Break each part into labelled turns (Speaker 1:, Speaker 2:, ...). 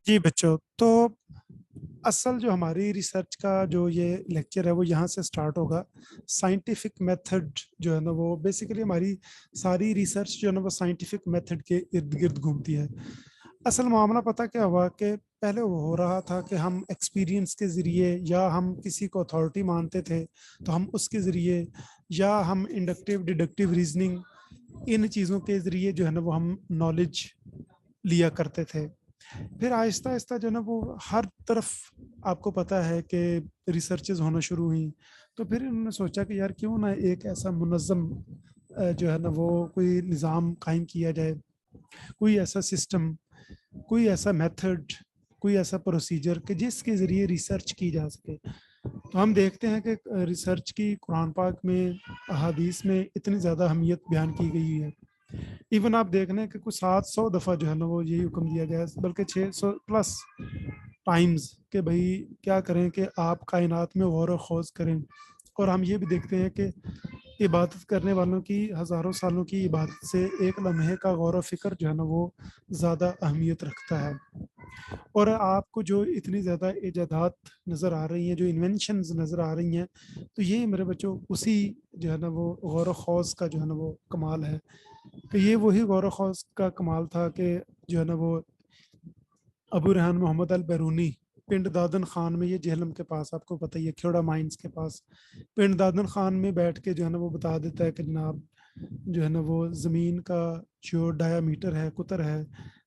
Speaker 1: जी बच्चों, तो असल जो हमारी रिसर्च का जो ये लेक्चर है वो यहाँ से स्टार्ट होगा। साइंटिफिक मेथड जो है ना वो बेसिकली हमारी सारी रिसर्च जो है ना वो साइंटिफिक मेथड के इर्द गिर्द घूमती है। असल मामला पता क्या हुआ कि पहले वो हो रहा था कि हम एक्सपीरियंस के ज़रिए या हम किसी को अथॉरिटी मानते थे तो हम उसके ज़रिए या हम इंडक्टिव डिडक्टिव रीजनिंग इन चीज़ों के ज़रिए जो है ना वो हम नॉलेज लिया करते थे। फिर आहिस्ता आहिस्ता जो है ना वो हर तरफ आपको पता है कि रिसर्चेज होना शुरू हुई। तो फिर उन्होंने सोचा कि यार क्यों ना एक ऐसा मुनज़्ज़म जो है ना वो कोई निज़ाम कायम किया जाए, कोई ऐसा सिस्टम, कोई ऐसा मेथड, कोई ऐसा प्रोसीजर कि जिसके ज़रिए रिसर्च की जा सके। तो हम देखते हैं कि रिसर्च की कुरान पाक में, अहादीस में इतनी ज़्यादा अहमियत बयान की गई है। इवन आप देख लें कि कुछ 700 दफ़ा जो है ना वो यही हुक्म दिया गया है, बल्कि 600 प्लस टाइम्स कि भाई क्या करें कि आप कायनात में गौर व खोज करें। और हम ये भी देखते हैं कि इबादत करने वालों की हज़ारों सालों की इबादत से एक लम्हे का गौर व फिक्र जो है ना वो ज़्यादा अहमियत रखता है। और आपको जो इतनी ज़्यादा इजादात नज़र आ रही हैं, जो इन्वेंशंस नज़र आ रही हैं, तो ये मेरे बच्चों उसी जो है ना वो गौर व खौज का जो है ना वो कमाल है। कि ये वही गौर व खौज का कमाल था कि जो है ना वो अबू रेहान मोहम्मद अल बैरूनी पिंड दादन खान में, ये जेहलम के पास, आपको पता ही है खेड़ा माइंस के पास, पिंड दादन खान में बैठ के जो है ना वो बता देता है कि जनाब जो है ना वो ज़मीन का जो डायामीटर है, कुतर है,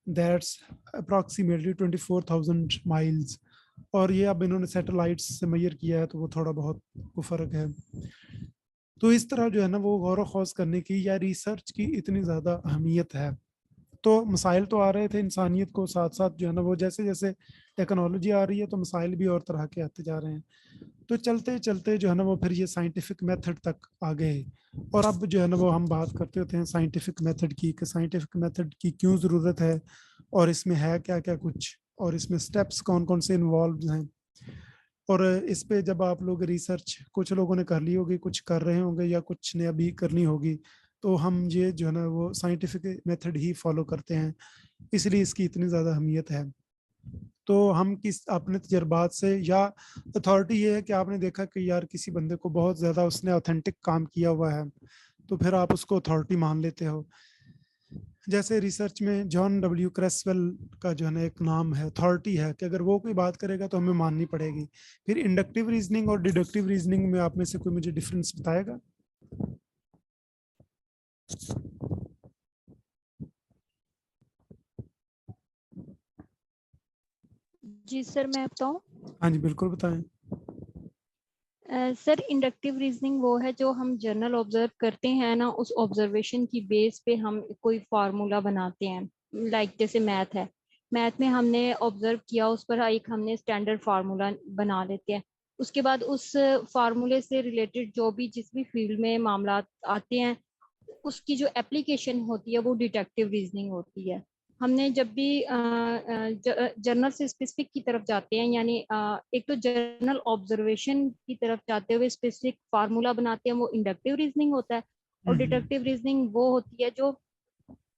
Speaker 1: दैट्स अप्रॉक्सीमेटली 24,000 माइल्स। और ये अब इन्होंने सैटेलाइट्स से मैयर किया है तो वो थोड़ा बहुत को फ़र्क है। तो इस तरह जो है ना वो गौर व खौज करने की या रिसर्च की इतनी ज़्यादा अहमियत है। तो मसाइल तो आ रहे थे इंसानियत को, साथ साथ जो है ना वो जैसे जैसे टेक्नोलॉजी आ रही है तो मसाइल भी और तरह के आते जा रहे हैं। तो चलते चलते जो है ना वो फिर ये साइंटिफिक मेथड तक आ गए। और अब जो है ना वो हम बात करते होते हैं साइंटिफिक मेथड की, कि साइंटिफिक मेथड की क्यों ज़रूरत है और इसमें है क्या क्या कुछ, और इसमें स्टेप्स कौन कौन से इन्वॉल्व हैं। और इस पे जब आप लोग रिसर्च कुछ लोगों ने कर ली होगी, कुछ कर रहे होंगे या कुछ ने अभी करनी होगी, तो हम ये जो है ना वो साइंटिफिक मेथड ही फॉलो करते हैं, इसलिए इसकी इतनी ज़्यादा अहमियत है। तो हम किस अपने तजर्बात से या अथॉरिटी ये है कि आपने देखा कि यार किसी बंदे को बहुत ज़्यादा उसने ऑथेंटिक काम किया हुआ है तो फिर आप उसको अथॉरिटी मान लेते हो। जैसे रिसर्च में जॉन डब्ल्यू क्रेसवेल का जो है ना एक नाम है, अथॉरिटी है, कि अगर वो कोई बात करेगा तो हमें माननी पड़ेगी। फिर इंडक्टिव रीजनिंग और डिडक्टिव रीजनिंग में आप में से कोई मुझे डिफरेंस बताएगा?
Speaker 2: जी सर, मैं बताऊं।
Speaker 1: हाँ जी बिल्कुल बताएं।
Speaker 2: सर, इंडक्टिव रीजनिंग वो है जो हम जनरल ऑब्जर्व करते हैं ना, उस ऑब्जर्वेशन की बेस पे हम कोई फार्मूला बनाते हैं। लाइक जैसे मैथ है, मैथ में हमने ऑब्जर्व किया, उस पर एक हमने स्टैंडर्ड फार्मूला बना लेते हैं। उसके बाद उस फार्मूले से रिलेटेड जो भी जिस भी फील्ड में मामला आते हैं, उसकी जो एप्लीकेशन होती है वो डिडक्टिव रीजनिंग होती है। हमने जब भी जर्नल से स्पेसिफिक की तरफ जाते हैं, यानी एक तो जर्नल ऑब्जर्वेशन की तरफ जाते हुए स्पेसिफिक फार्मूला बनाते हैं, वो इंडक्टिव रीजनिंग होता है। और
Speaker 1: हम्म।
Speaker 2: डिडक्टिव रीजनिंग वो होती है जो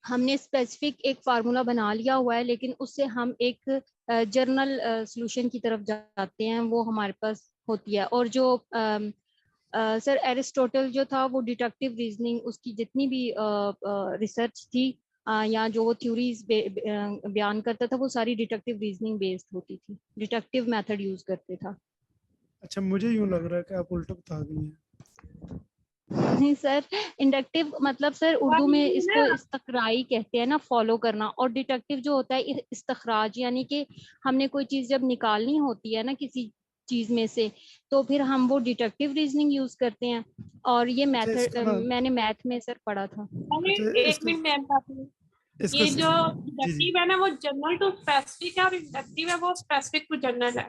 Speaker 2: हमने स्पेसिफिक एक फार्मूला बना लिया हुआ है, लेकिन उससे हम एक जर्नल सॉल्यूशन की तरफ जाते हैं, वो हमारे पास होती है। और जो सर एरिस्टोटल जो था, वो डिडक्टिव रीजनिंग, उसकी जितनी भी रिसर्च थी या जो वो थ्योरीज बयान करता था, वो सारी डिडक्टिव रीजनिंग बेस्ड होती थी, डिडक्टिव मेथड यूज करते था।
Speaker 1: अच्छा, मुझे यूं लग रहा है कि आप उल्टा बता गई हैं।
Speaker 2: नहीं सर, इंडक्टिव मतलब सर उर्दू में इसको इस्तकराई कहते हैं ना, फॉलो करना। और डिडक्टिव जो होता है इस्तखराज, यानी कि हमने कोई चीज जब निकालनी होती है ना किसी चीज में से, तो फिर हम वो डिडक्टिव रीजनिंग यूज करते हैं। और ये
Speaker 1: अच्छा
Speaker 2: मेथड
Speaker 1: इसका ना,
Speaker 2: मैंने मैथ में सर पढ़ा था।
Speaker 3: अरे
Speaker 1: अच्छा
Speaker 3: एक
Speaker 1: इसका
Speaker 3: मिनट, मैं बताती हूँ।
Speaker 1: इसका
Speaker 3: ये जो
Speaker 1: जी जी
Speaker 3: डिडक्टिव है ना, वो जनरल टू स्पेसिफिक है, और इंडक्टिव है वो स्पेसिफिक टू जनरल है।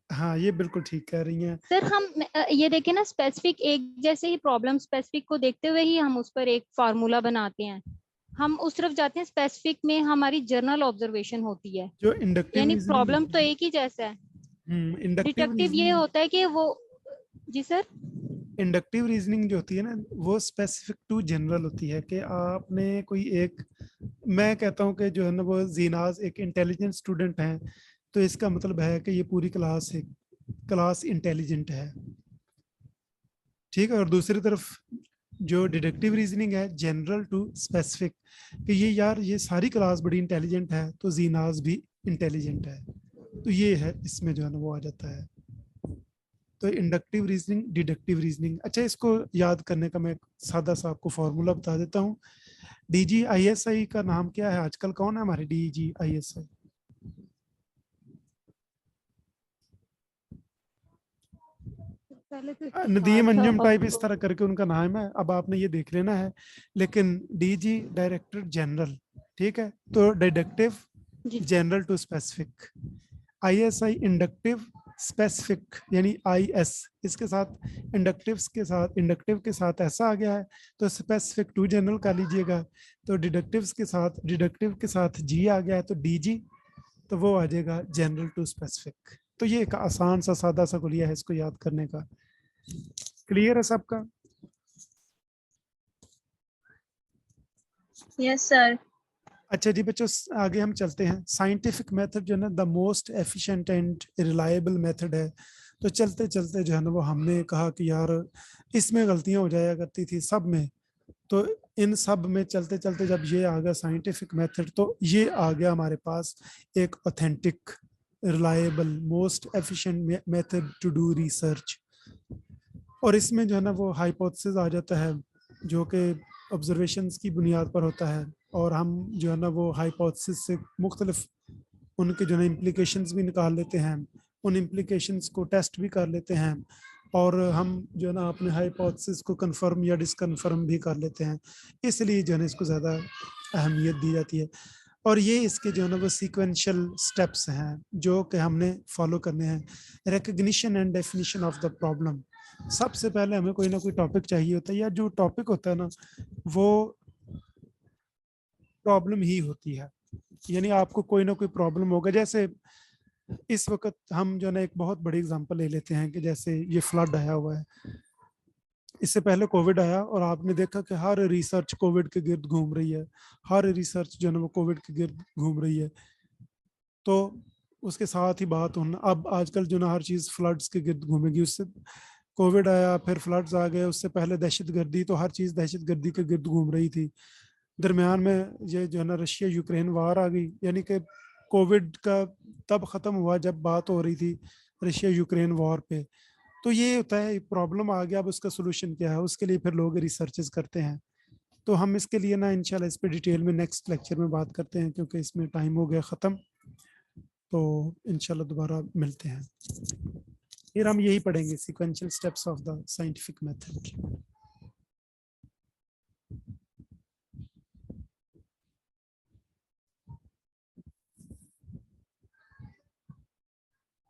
Speaker 1: हाँ ये बिल्कुल ठीक कह रही हैं।
Speaker 2: सर हम ये देखें ना, स्पेसिफिक एक जैसे ही प्रॉब्लम स्पेसिफिक को देखते हुए ही हम उस पर एक फार्मूला बनाते हैं, हम उस तरफ जाते हैं। स्पेसिफिक में हमारी जर्नल ऑब्जर्वेशन होती है,
Speaker 1: जो इंडक्टिव
Speaker 2: यानी
Speaker 1: रीजनिंग
Speaker 2: प्रॉब्लम
Speaker 1: होती
Speaker 2: तो
Speaker 1: है,
Speaker 2: एक ही जैसा है।
Speaker 1: इंडक्टिव
Speaker 2: डिटेक्टिव ये
Speaker 1: रीजनिंग,
Speaker 2: होता है कि वो, जी सर।
Speaker 1: इंडक्टिव रीजनिंग जो होती है ना वो स्पेसिफिक टू जनरल होती है कि आपने कोई एक, मैं कहता हूँ कि जो है ना वो जीनाज एक इंटेलिजेंट स्टूडेंट हैं, तो इसका मतलब है कि ये पूरी क्लास इंटेलिजेंट है, ठीक है। और दूसरी तरफ जो डिडक्टिव रीजनिंग है जनरल टू स्पेसिफिक, कि ये यार ये सारी क्लास बड़ी इंटेलिजेंट है तो जीनास भी इंटेलिजेंट है, तो ये है इसमें जो है ना वो आ जाता है। तो इंडक्टिव रीजनिंग, डिडक्टिव रीजनिंग। अच्छा, इसको याद करने का मैं एक सादा सा आपको फॉर्मूला बता देता हूँ। DGISI का नाम क्या है आजकल, कौन है हमारे DGISI?
Speaker 2: पहले तो
Speaker 1: नदीम
Speaker 2: था
Speaker 1: अंजुम टाइप
Speaker 2: अब
Speaker 1: इस तरह करके उनका नाम है, अब आपने ये देख लेना है। लेकिन DG डायरेक्टर जनरल, ठीक है। तो डिडक्टिव
Speaker 2: जी
Speaker 1: general to specific, ISI inductive specific यानी IS, इसके साथ इंडक्टिव के साथ ऐसा आ गया है, तो स्पेसिफिक टू जनरल कर लीजिएगा। तो डिडक्टिव के साथ G आ गया है तो DG, तो वो आ जाएगा जनरल टू स्पेसिफिक। तो ये एक आसान सा सादा सा गुलिया है इसको याद करने का। क्लियर है सबका?
Speaker 4: Yes sir.
Speaker 1: अच्छा जी बच्चों, आगे हम चलते हैं। साइंटिफिक मेथड जो है ना the most efficient and reliable method है। तो चलते चलते जो है ना वो हमने कहा कि यार इसमें गलतियां हो जाया करती थी सब में, तो इन सब में चलते चलते जब ये आ गया साइंटिफिक मेथड, तो ये आ गया हमारे पास एक authentic, reliable, most efficient method to do research. और इसमें जो है ना वो हाइपोथेसिस आ जाता है जो कि ऑब्जर्वेशंस की बुनियाद पर होता है, और हम जो है ना वो हाइपोथेसिस से मुख्तलिफ उनके जो है इम्प्लीकेशंस भी निकाल लेते हैं, उन इम्प्लीकेशंस को टेस्ट भी कर लेते हैं, और हम जो है ना अपने हाइपोथेसिस को कंफर्म या डिसकंफर्म भी कर लेते हैं। इसलिए जो है ना इसको ज़्यादा अहमियत दी जाती है। और ये इसके जो है ना वो सीक्वेंशियल स्टेप्स हैं जो कि हमने फॉलो करने हैं। Recognition and definition of the problem, सबसे पहले हमें कोई ना कोई टॉपिक चाहिए होता है, या जो टॉपिक होता है ना वो प्रॉब्लम ही होती है, यानी आपको कोई ना कोई प्रॉब्लम होगा। जैसे इस वक्त हम जो है ना एक बहुत बड़ी एग्जांपल ले लेते हैं कि जैसे ये फ्लड आया हुआ है, इससे पहले कोविड आया और आपने देखा कि हर रिसर्च कोविड के गिर्द घूम रही है, हर रिसर्च जो है ना वो कोविड के गिर्द घूम रही है। तो उसके साथ ही बात होना, अब आजकल जो ना हर चीज़ फ्लड्स के गिर्द घूमेगी। उससे कोविड आया, फिर फ्लड्स आ गए, उससे पहले दहशतगर्दी, तो हर चीज़ दहशतगर्दी के गिर्द घूम रही थी। दरमियान में ये जो है ना रशिया यूक्रेन वार आ गई, यानी कि कोविड का तब ख़त्म हुआ जब बात हो रही थी रशिया यूक्रेन वॉर पे। तो ये होता है प्रॉब्लम आ गया, अब उसका सोल्यूशन क्या है, उसके लिए फिर लोग रिसर्चेस करते हैं। तो हम इसके लिए ना इंशाल्लाह इस पे डिटेल में नेक्स्ट लेक्चर में बात करते हैं, क्योंकि इसमें टाइम हो गया ख़त्म। तो इंशाल्लाह दोबारा मिलते हैं, फिर हम यही पढ़ेंगे sequential steps of the scientific method.